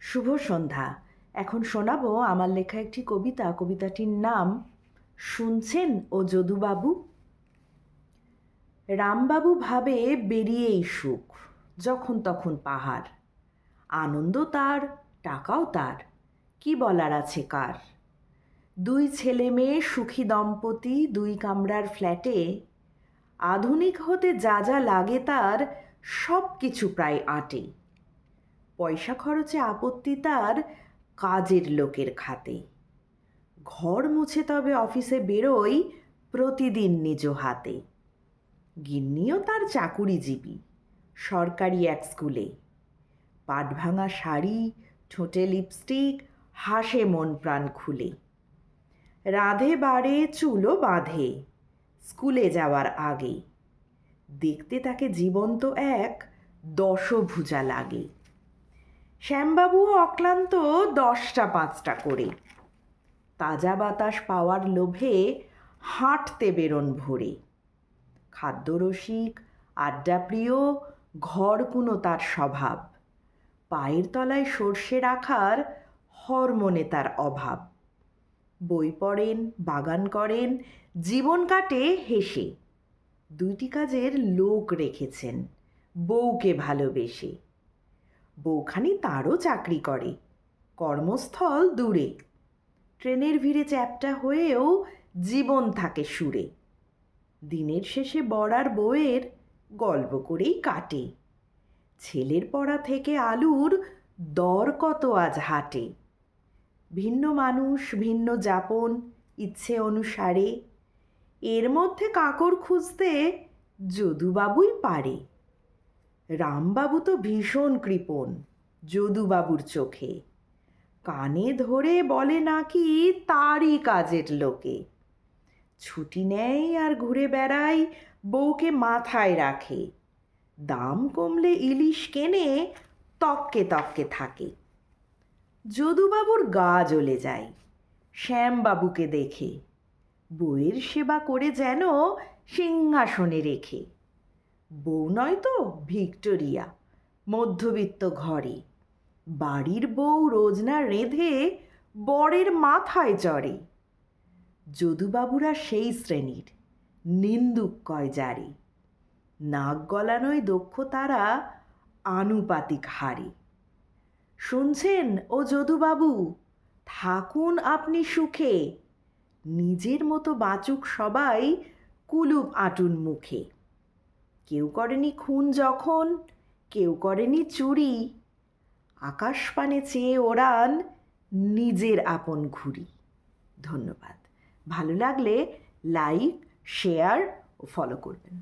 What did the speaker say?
শুভ সন্ধ্যা। এখন শোনাবো আমার লেখা একটি কবিতা। কবিতাটির নাম শুনছেন ও যদুবাবু। রামবাবু ভাবে বেরিয়েই সুখ, যখন তখন পাহাড়। আনন্দ তার, টাকাও তার, কি বলার আছে কার। দুই ছেলে মেয়ে সুখী দম্পতি, দুই কামরার ফ্ল্যাটে। আধুনিক হতে যা যা লাগে তার, সব কিছু প্রায় আঁটে। পয়সা খরচে আপত্তি তার, কাজের লোকের খাতে। ঘর মুছে তবে অফিসে বেরোই, প্রতিদিন নিজ হাতে। গিন্নিও তার চাকুরিজীবী, সরকারি এক স্কুলে। পাটভাঙা শাড়ি, ঠোঁটে লিপস্টিক, হাসে মন প্রাণ খুলে। রাঁধে বাড়ে, চুলও বাঁধে, স্কুলে যাওয়ার আগে। দেখতে তাকে জীবন্ত এক দশভুজা লাগে। শ্যামবাবুও অক্লান্ত 10টা 5টা করে। তাজা বাতাস পাওয়ার লোভে হাঁটতে বেরোন ভোরে। খাদ্যরসিক, আড্ডাপ্রিয়, ঘরকুনো তার স্বভাব। পায়ের তলায় সর্ষে রাখার হরমোনে তার অভাব। বই পড়েন, বাগান করেন, জীবন কাটে হেসে। 2টি কাজের লোক রেখেছেন, বউকে ভালোবেসে। বউখানি তারও চাকরি করে, কর্মস্থল দূরে। ট্রেনের ভিড়ে চ্যাপ্টা হয়েও জীবন থাকে সুরে। দিনের শেষে বর বউয়ের গল্প করেই কাটে। ছেলের পড়া থেকে আলুর দর কত আজ হাটে। ভিন্ন মানুষ, ভিন্ন যাপন, ইচ্ছে অনুসারে। এর মধ্যে কাকড় খুঁজতে যদুবাবুই পারে। রামবাবু তো ভীষণ কৃপণ যদুবাবুর চোখে। কানে ধরে বলে নাকি তারই কাজের লোকে। ছুটি নেয় আর ঘুরে বেড়ায়, বউকে মাথায় রাখে। দাম কমলে ইলিশ কেনে, তককে তককে থাকে। যদুবাবুর গা জ্বলে যায় শ্যামবাবুকে দেখে। বউয়ের সেবা করে যেন সিংহাসনে রেখে। বউ নয় তো ভিক্টোরিয়া, মধ্যবিত্ত ঘরে। বাড়ির বউ রোজ না রেঁধে বরের মাথায় চড়ে। যদুবাবুরা সেই শ্রেণীর, নিন্দুক কয় যারে। নাক গলানোয় দক্ষ তারা, আনুপাতিক হারে। শুনছেন ও যদুবাবু, থাকুন আপনি সুখে। নিজের মতো বাঁচুক সবাই, কুলুপ আঁটুন মুখে। কেউ করেনি খুন যখন, কেউ করেনি চুরি। আকাশপানে চেয়ে ওড়ান নিজের আপন ঘুড়ি। ধন্যবাদ। ভালো লাগলে লাইক, শেয়ার ও ফলো করবেন।